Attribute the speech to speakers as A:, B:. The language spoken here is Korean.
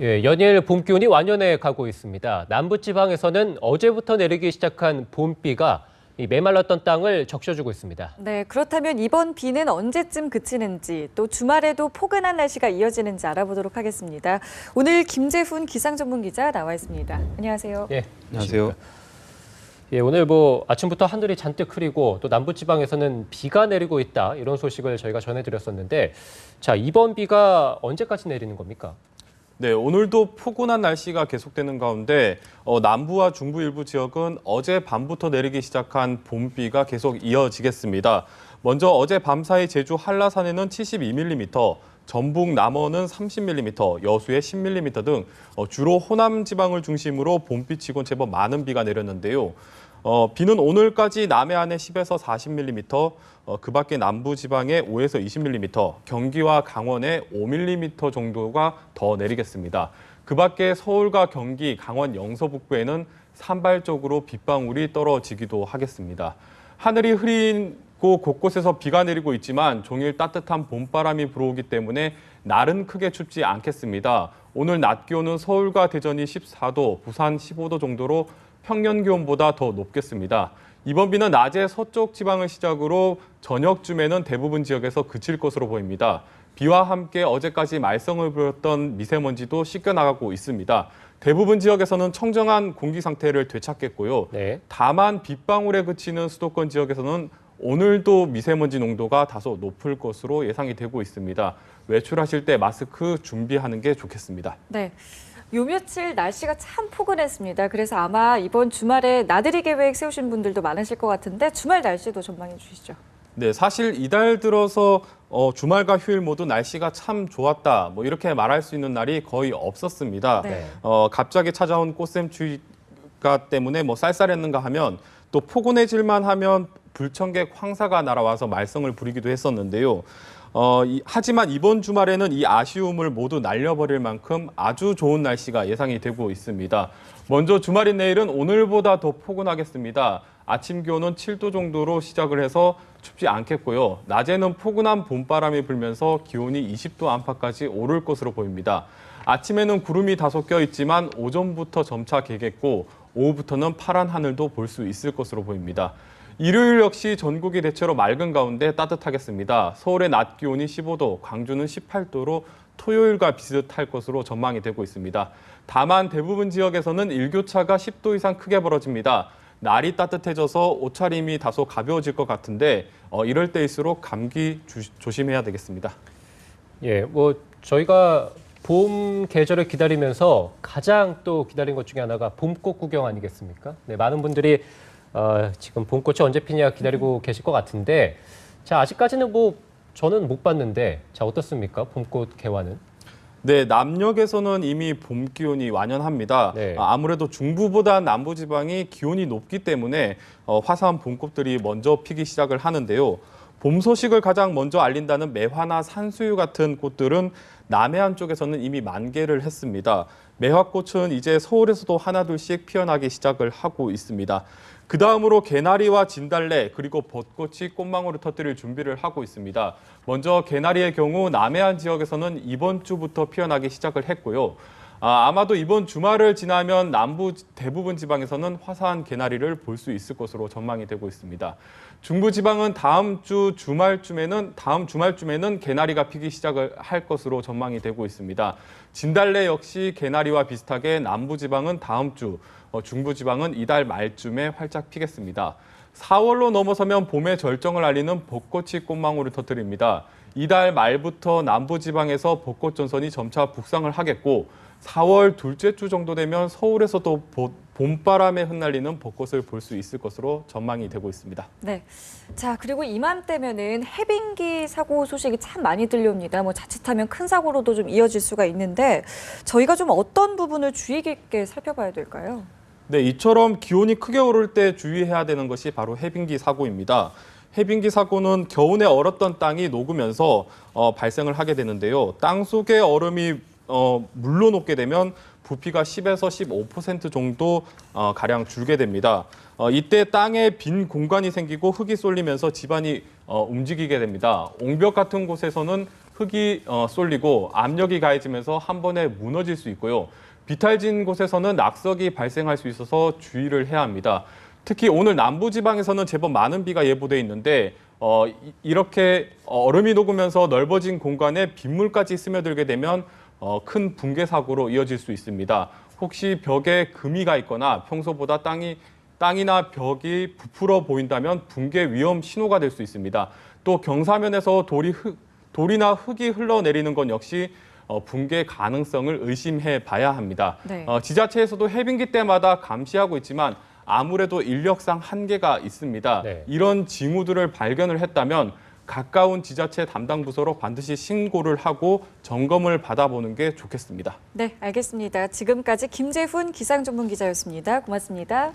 A: 예, 연일 봄 기온이 완연해 가고 있습니다. 남부지방에서는 어제부터 내리기 시작한 봄비가 메말랐던 땅을 적셔주고 있습니다.
B: 네, 그렇다면 이번 비는 언제쯤 그치는지 또 주말에도 포근한 날씨가 이어지는지 알아보도록 하겠습니다. 오늘 김재훈 기상전문기자 나와 있습니다. 안녕하세요.
A: 예,
C: 안녕하세요.
A: 예, 오늘 아침부터 하늘이 잔뜩 흐리고 또 남부지방에서는 비가 내리고 있다 이런 소식을 저희가 전해드렸었는데 자, 이번 비가 언제까지 내리는 겁니까?
C: 네, 오늘도 포근한 날씨가 계속되는 가운데 남부와 중부 일부 지역은 어제 밤부터 내리기 시작한 봄비가 계속 이어지겠습니다. 먼저 어제 밤 사이 제주 한라산에는 72mm, 전북 남원은 30mm, 여수에 10mm 등 주로 호남 지방을 중심으로 봄비치곤 제법 많은 비가 내렸는데요. 비는 오늘까지 남해안에 10에서 40mm, 그 밖에 남부 지방에 5에서 20mm, 경기와 강원에 5mm 정도가 더 내리겠습니다. 그 밖에 서울과 경기, 강원 영서 북부에는 산발적으로 빗방울이 떨어지기도 하겠습니다. 하늘이 흐리고 곳곳에서 비가 내리고 있지만 종일 따뜻한 봄바람이 불어오기 때문에 날은 크게 춥지 않겠습니다. 오늘 낮 기온은 서울과 대전이 14도, 부산 15도 정도로 평년 기온보다 더 높겠습니다. 이번 비는 낮에 서쪽 지방을 시작으로 저녁쯤에는 대부분 지역에서 그칠 것으로 보입니다. 비와 함께 어제까지 말썽을 부렸던 미세먼지도 씻겨나가고 있습니다. 대부분 지역에서는 청정한 공기 상태를 되찾겠고요.
A: 네.
C: 다만 빗방울에 그치는 수도권 지역에서는 오늘도 미세먼지 농도가 다소 높을 것으로 예상이 되고 있습니다. 외출하실 때 마스크 준비하는 게 좋겠습니다.
B: 네. 요 며칠 날씨가 참 포근했습니다. 그래서 아마 이번 주말에 나들이 계획 세우신 분들도 많으실 것 같은데 주말 날씨도 전망해 주시죠.
C: 네, 사실 이달 들어서 주말과 휴일 모두 날씨가 참 좋았다, 이렇게 말할 수 있는 날이 거의 없었습니다.
B: 네.
C: 갑자기 찾아온 꽃샘추위가 때문에 쌀쌀했는가 하면 또 포근해질만 하면 불청객 황사가 날아와서 말썽을 부리기도 했었는데요. 하지만 이번 주말에는 이 아쉬움을 모두 날려버릴 만큼 아주 좋은 날씨가 예상이 되고 있습니다. 먼저 주말인 내일은 오늘보다 더 포근하겠습니다. 아침 기온은 7도 정도로 시작을 해서 춥지 않겠고요. 낮에는 포근한 봄바람이 불면서 기온이 20도 안팎까지 오를 것으로 보입니다. 아침에는 구름이 다소 껴있지만 오전부터 점차 개겠고 오후부터는 파란 하늘도 볼 수 있을 것으로 보입니다. 일요일 역시 전국이 대체로 맑은 가운데 따뜻하겠습니다. 서울의 낮 기온이 15도, 광주는 18도로 토요일과 비슷할 것으로 전망이 되고 있습니다. 다만 대부분 지역에서는 일교차가 10도 이상 크게 벌어집니다. 날이 따뜻해져서 옷차림이 다소 가벼워질 것 같은데 이럴 때일수록 감기 조심해야 되겠습니다.
A: 예, 저희가 봄 계절을 기다리면서 가장 또 기다린 것 중에 하나가 봄꽃 구경 아니겠습니까? 네, 많은 분들이 지금 봄꽃이 언제 피냐 기다리고 계실 것 같은데 자, 아직까지는 저는 못 봤는데 자, 어떻습니까? 봄꽃 개화는?
C: 네, 남녘에서는 이미 봄 기온이 완연합니다.
A: 네.
C: 아무래도 중부보다 남부지방이 기온이 높기 때문에 화사한 봄꽃들이 먼저 피기 시작을 하는데요. 봄 소식을 가장 먼저 알린다는 매화나 산수유 같은 꽃들은 남해안 쪽에서는 이미 만개를 했습니다. 매화꽃은 이제 서울에서도 하나둘씩 피어나기 시작을 하고 있습니다. 그 다음으로 개나리와 진달래 그리고 벚꽃이 꽃망울을 터뜨릴 준비를 하고 있습니다. 먼저 개나리의 경우 남해안 지역에서는 이번 주부터 피어나기 시작을 했고요. 아마도 이번 주말을 지나면 남부 대부분 지방에서는 화사한 개나리를 볼 수 있을 것으로 전망이 되고 있습니다. 중부 지방은 다음 주말쯤에는 개나리가 피기 시작을 할 것으로 전망이 되고 있습니다. 진달래 역시 개나리와 비슷하게 남부 지방은 다음 주, 중부 지방은 이달 말쯤에 활짝 피겠습니다. 4월로 넘어서면 봄의 절정을 알리는 벚꽃이 꽃망울을 터뜨립니다. 이달 말부터 남부 지방에서 벚꽃 전선이 점차 북상을 하겠고 4월 둘째 주 정도 되면 서울에서도 봄바람에 흩날리는 벚꽃을 볼 수 있을 것으로 전망이 되고 있습니다.
B: 네. 자, 그리고 이맘때면은 해빙기 사고 소식이 참 많이 들려옵니다. 자칫하면 큰 사고로도 좀 이어질 수가 있는데 저희가 좀 어떤 부분을 주의 깊게 살펴봐야 될까요?
C: 네, 이처럼 기온이 크게 오를 때 주의해야 되는 것이 바로 해빙기 사고입니다. 해빙기 사고는 겨우내 얼었던 땅이 녹으면서 발생을 하게 되는데요. 땅 속에 얼음이 물로 녹게 되면 부피가 10에서 15% 정도 가량 줄게 됩니다. 이때 땅에 빈 공간이 생기고 흙이 쏠리면서 집안이 움직이게 됩니다. 옹벽 같은 곳에서는 흙이 쏠리고 압력이 가해지면서 한 번에 무너질 수 있고요. 비탈진 곳에서는 낙석이 발생할 수 있어서 주의를 해야 합니다. 특히 오늘 남부지방에서는 제법 많은 비가 예보돼 있는데 이렇게 얼음이 녹으면서 넓어진 공간에 빗물까지 스며들게 되면 큰 붕괴 사고로 이어질 수 있습니다. 혹시 벽에 금이 가 있거나 평소보다 땅이나 벽이 부풀어 보인다면 붕괴 위험 신호가 될 수 있습니다. 또 경사면에서 돌이나 흙이 흘러내리는 건 역시 붕괴 가능성을 의심해 봐야 합니다.
B: 네.
C: 지자체에서도 해빙기 때마다 감시하고 있지만 아무래도 인력상 한계가 있습니다.
A: 네.
C: 이런 징후들을 발견을 했다면 가까운 지자체 담당 부서로 반드시 신고를 하고 점검을 받아보는 게 좋겠습니다.
B: 네, 알겠습니다. 지금까지 김재훈 기상전문기자였습니다. 고맙습니다.